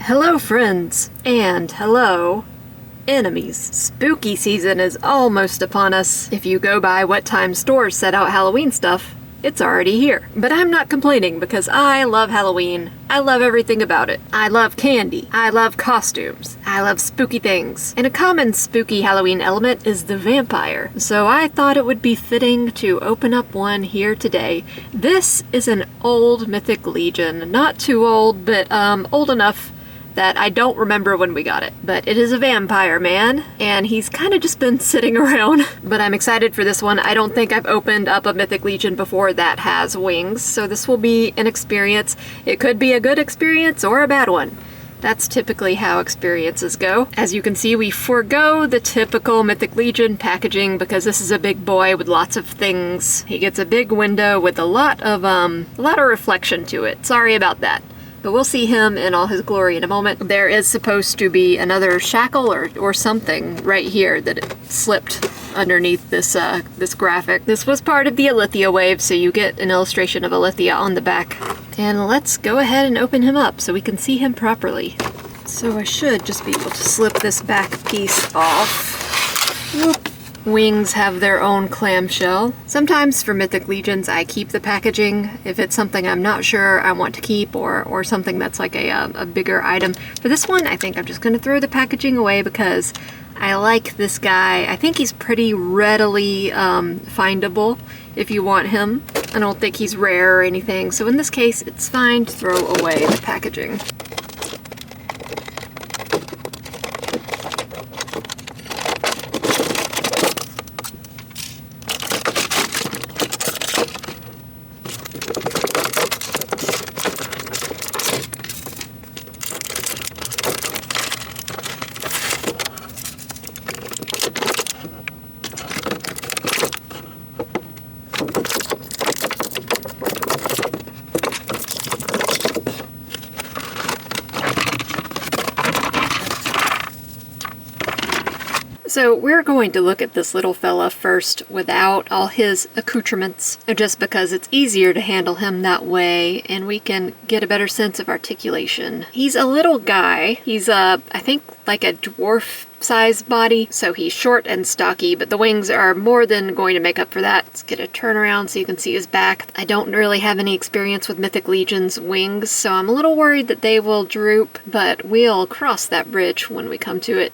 Hello friends, and hello enemies. Spooky season is almost upon us. If you go by what time stores set out Halloween stuff, it's already here. But I'm not complaining because I love Halloween. I love everything about it. I love candy. I love costumes. I love spooky things. And a common spooky Halloween element is the vampire. So I thought it would be fitting to open up one here today. This is an old Mythic Legion. Not too old, but old enough that I don't remember when we got it. But it is a vampire man, and he's kind of just been sitting around. But I'm excited for this one. I don't think I've opened up a Mythic Legion before that has wings, so this will be an experience. It could be a good experience or a bad one. That's typically how experiences go. As you can see, we forego the typical Mythic Legion packaging because this is a big boy with lots of things. He gets a big window with a lot of reflection to it. Sorry about that. But we'll see him in all his glory in a moment. There is supposed to be another shackle or something right here that it slipped underneath this this graphic. This was part of the Illythia wave, so you get an illustration of Illythia on the back. And let's go ahead and open him up so we can see him properly. So I should just be able to slip this back piece off. Whoop. Wings have their own clamshell. Sometimes for Mythic Legions I keep the packaging if it's something I'm not sure I want to keep or something that's like a bigger item. For this one I think I'm just going to throw the packaging away because I like this guy. I think he's pretty readily findable if you want him. I don't think he's rare or anything, so in this case it's fine to throw away the packaging. So we're going to look at this little fella first without all his accoutrements, just because it's easier to handle him that way and we can get a better sense of articulation. He's a little guy. He's I think like a dwarf size body, so he's short and stocky, but the wings are more than going to make up for that. Let's get a turnaround so you can see his back. I don't really have any experience with Mythic Legion's wings, so I'm a little worried that they will droop, but we'll cross that bridge when we come to it.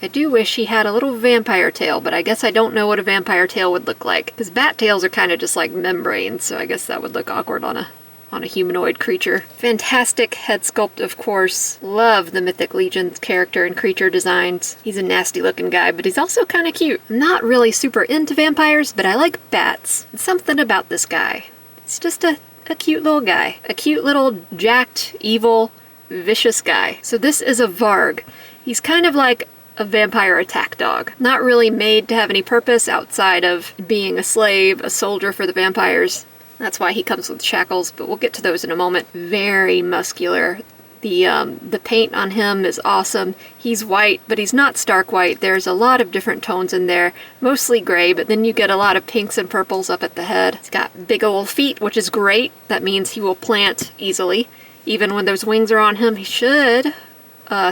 I do wish he had a little vampire tail, but I guess I don't know what a vampire tail would look like. His bat tails are kind of just like membranes, so I guess that would look awkward on a humanoid creature. Fantastic head sculpt, of course. Love the Mythic Legion's character and creature designs. He's a nasty looking guy, but he's also kind of cute. I'm not really super into vampires, but I like bats. There's something about this guy. It's just a cute little guy. A cute little jacked, evil, vicious guy. So this is a Vargg. He's kind of like a vampire attack dog. Not really made to have any purpose outside of being a slave, a soldier for the vampires. That's why he comes with shackles, but we'll get to those in a moment. Very muscular. The paint on him is awesome. He's white, but he's not stark white. There's a lot of different tones in there, mostly gray, but then you get a lot of pinks and purples up at the head. He's got big old feet, which is great. That means he will plant easily. Even when those wings are on him, he should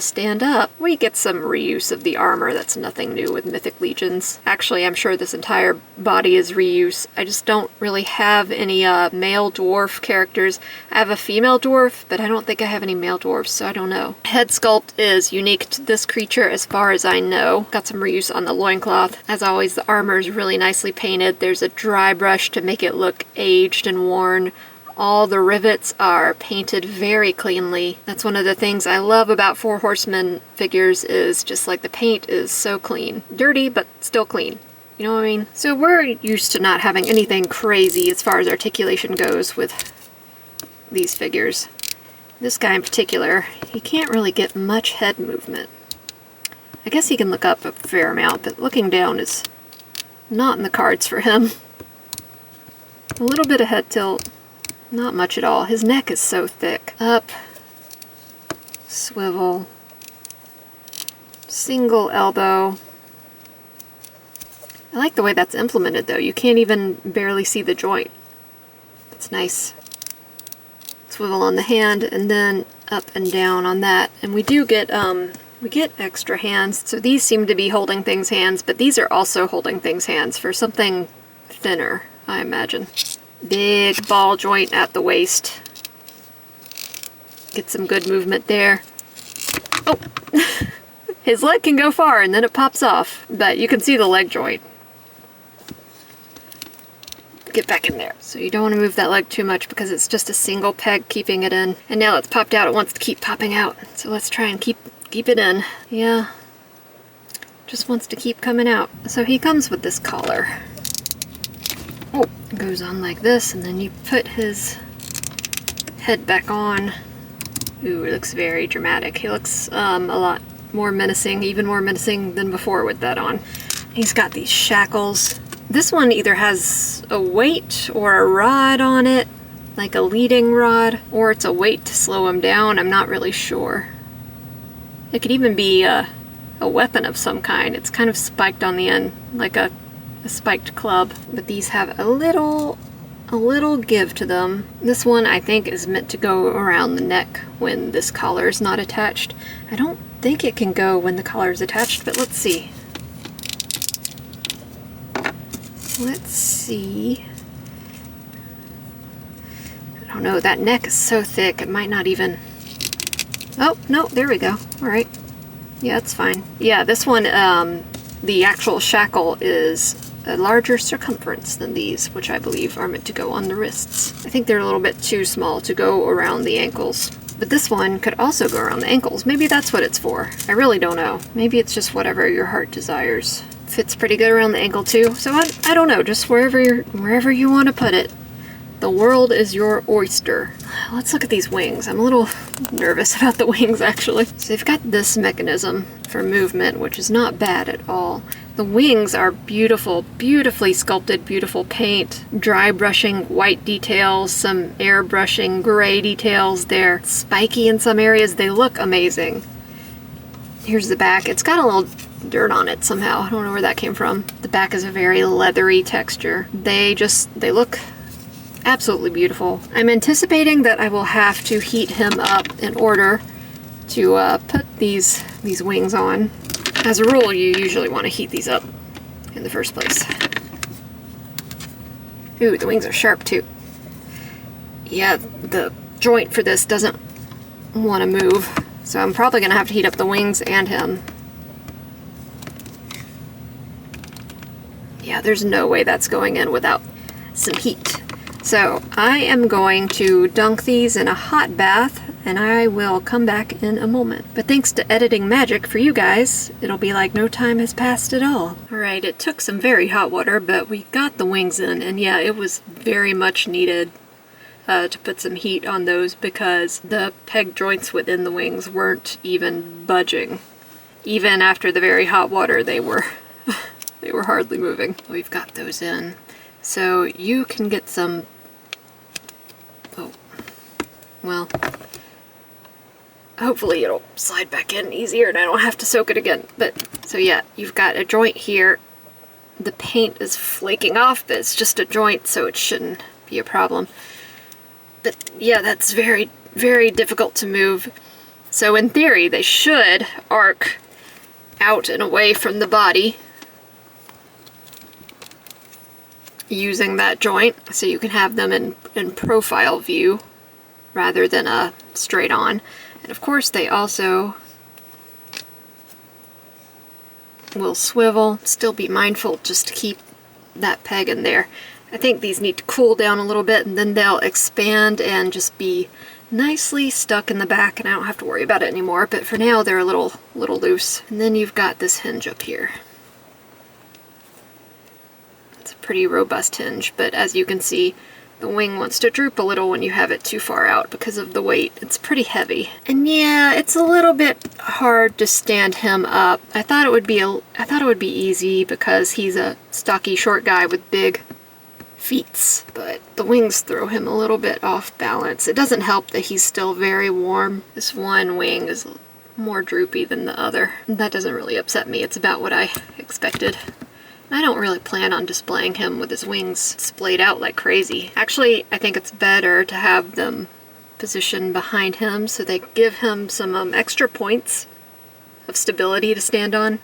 stand up. We get some reuse of the armor. That's nothing new with Mythic Legions. Actually, I'm sure this entire body is reuse. I just don't really have any male dwarf characters. I have a female dwarf, but I don't think I have any male dwarfs, so I don't know. Head sculpt is unique to this creature as far as I know. Got some reuse on the loincloth. As always, the armor is really nicely painted. There's a dry brush to make it look aged and worn. All the rivets are painted very cleanly. That's one of the things I love about Four Horsemen figures is just like the paint is so clean. Dirty, but still clean. You know what I mean? So we're used to not having anything crazy as far as articulation goes with these figures. This guy in particular, he can't really get much head movement. I guess he can look up a fair amount, but looking down is not in the cards for him. A little bit of head tilt. Not much at all. His neck is so thick. Up, swivel, single elbow. I like the way that's implemented though. You can't even barely see the joint. It's nice. Swivel on the hand and then up and down on that. And we do get, we get extra hands. So these seem to be holding things hands, but these are also holding things hands for something thinner, I imagine. Big ball joint at the waist. Get some good movement there. Oh! His leg can go far and then it pops off, but you can see the leg joint. Get back in there. So you don't want to move that leg too much because it's just a single peg keeping it in. And now it's popped out, it wants to keep popping out. So let's try and keep it in. Yeah. Just wants to keep coming out. So he comes with this collar. Oh, it goes on like this, and then you put his head back on. Ooh, it looks very dramatic. He looks a lot more menacing, even more menacing than before with that on. He's got these shackles. This one either has a weight or a rod on it, like a leading rod, or it's a weight to slow him down. I'm not really sure. It could even be a weapon of some kind. It's kind of spiked on the end, like a spiked club. But these have a little give to them. This one I think is meant to go around the neck when this collar is not attached. I don't think it can go when the collar is attached, but let's see. Let's see. I don't know, that neck is so thick it might not even... Oh, no, there we go. Alright. Yeah, it's fine. Yeah, this one, the actual shackle is a larger circumference than these, which I believe are meant to go on the wrists. I think they're a little bit too small to go around the ankles. But this one could also go around the ankles. Maybe that's what it's for. I really don't know. Maybe it's just whatever your heart desires. Fits pretty good around the ankle too. So I don't know, just wherever you want to put it. The world is your oyster. Let's look at these wings. I'm a little nervous about the wings actually. So they've got this mechanism for movement, which is not bad at all. The wings are beautiful, beautifully sculpted, beautiful paint, dry brushing white details, some airbrushing gray details. They're spiky in some areas. They look amazing. Here's the back. It's got a little dirt on it somehow. I don't know where that came from. The back is a very leathery texture. They look absolutely beautiful. I'm anticipating that I will have to heat him up in order to put these wings on. As a rule, you usually want to heat these up in the first place. Ooh, the wings are sharp too. Yeah, the joint for this doesn't want to move, so I'm probably going to have to heat up the wings and him. Yeah, there's no way that's going in without some heat. So I am going to dunk these in a hot bath, and I will come back in a moment. But thanks to editing magic for you guys, it'll be like no time has passed at all. Alright, it took some very hot water, but we got the wings in, and yeah, it was very much needed to put some heat on those because the peg joints within the wings weren't even budging. Even after the very hot water, they were they were hardly moving. We've got those in. So you can get some, oh, well, hopefully it'll slide back in easier and I don't have to soak it again. But, so yeah, you've got a joint here. The paint is flaking off, but it's just a joint, so it shouldn't be a problem. But yeah, that's very, very difficult to move. So in theory, they should arc out and away from the body using that joint, so you can have them in profile view rather than a straight on. And of course they also will swivel. Still be mindful just to keep that peg in there. I think these need to cool down a little bit and then they'll expand and just be nicely stuck in the back and I don't have to worry about it anymore, but for now they're a little loose. And then you've got this hinge up here. Pretty robust hinge, but as you can see, the wing wants to droop a little when you have it too far out because of the weight. It's pretty heavy. And yeah, it's a little bit hard to stand him up. I thought it would be easy because he's a stocky short guy with big feet, but the wings throw him a little bit off balance. It doesn't help that he's still very warm. This one wing is more droopy than the other. That doesn't really upset me. It's about what I expected. I don't really plan on displaying him with his wings splayed out like crazy. Actually, I think it's better to have them position behind him so they give him some extra points of stability to stand on.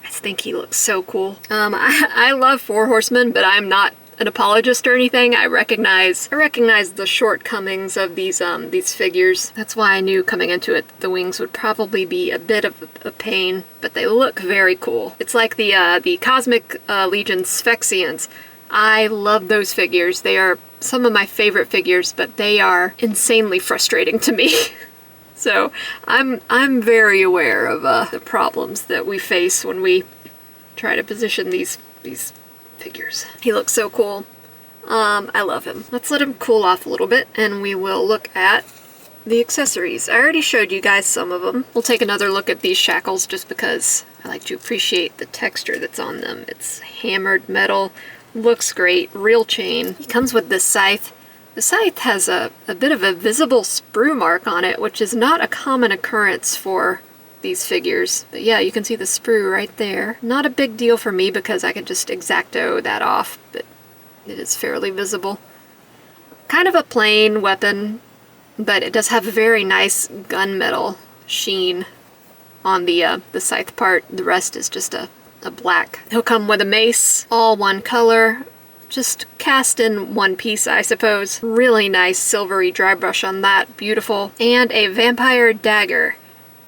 I think he looks so cool. I love Four Horsemen, but I'm not an apologist or anything. I recognize the shortcomings of these figures. That's why I knew coming into it the wings would probably be a bit of a pain, but they look very cool. It's like the Cosmic Legion Sphexians. I love those figures. They are some of my favorite figures, but they are insanely frustrating to me. So I'm very aware of the problems that we face when we try to position these figures. He looks so cool. I love him. Let's let him cool off a little bit and we will look at the accessories. I already showed you guys some of them. We'll take another look at these shackles just because I like to appreciate the texture that's on them. It's hammered metal, looks great, real chain. He comes with this scythe. The scythe has a bit of a visible sprue mark on it, which is not a common occurrence for these figures. But yeah, you can see the sprue right there. Not a big deal for me because I can just X-Acto that off, but it is fairly visible. Kind of a plain weapon, but it does have a very nice gunmetal sheen on the scythe part. The rest is just a black. He'll come with a mace, all one color, just cast in one piece, I suppose. Really nice silvery dry brush on that, beautiful. And a vampire dagger.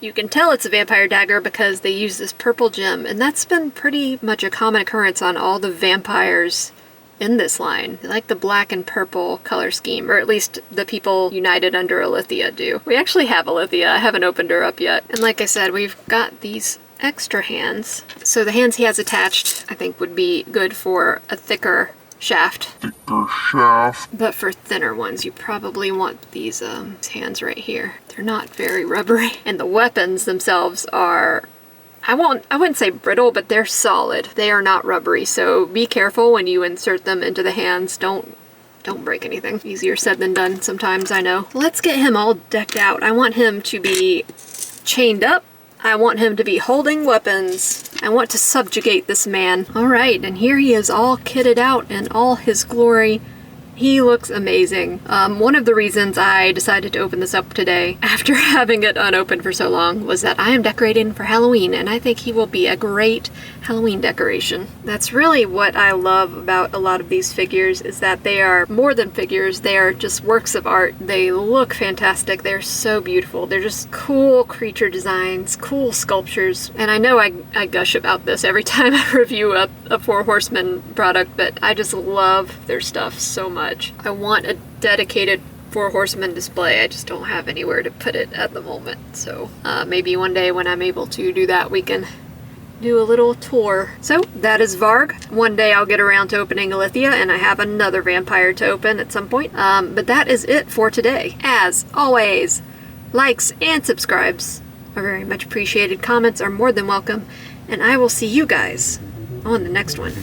You can tell it's a vampire dagger because they use this purple gem, and that's been pretty much a common occurrence on all the vampires in this line. They like the black and purple color scheme, or at least the people united under Illythia do. We actually have Illythia, I haven't opened her up yet. And like I said, we've got these extra hands. So the hands he has attached, I think would be good for a thicker shaft. But for thinner ones, you probably want these hands right here. They're not very rubbery. And the weapons themselves are, I wouldn't say brittle, but they're solid. They are not rubbery, so be careful when you insert them into the hands. Don't break anything. Easier said than done sometimes, I know. Let's get him all decked out. I want him to be chained up. I want him to be holding weapons. I want to subjugate this man. Alright, and here he is all kitted out in all his glory. He looks amazing. One of the reasons I decided to open this up today, after having it unopened for so long, was that I am decorating for Halloween, and I think he will be a great Halloween decoration. That's really what I love about a lot of these figures, is that they are more than figures, they are just works of art. They look fantastic, they're so beautiful. They're just cool creature designs, cool sculptures, and I know I gush about this every time I review a Four Horsemen product, but I just love their stuff so much. I want a dedicated Four Horsemen display. I just don't have anywhere to put it at the moment. So maybe one day when I'm able to do that, we can do a little tour. So that is Vargg. One day I'll get around to opening Illythia, and I have another vampire to open at some point. But that is it for today. As always, likes and subscribes are very much appreciated. Comments are more than welcome. And I will see you guys on the next one.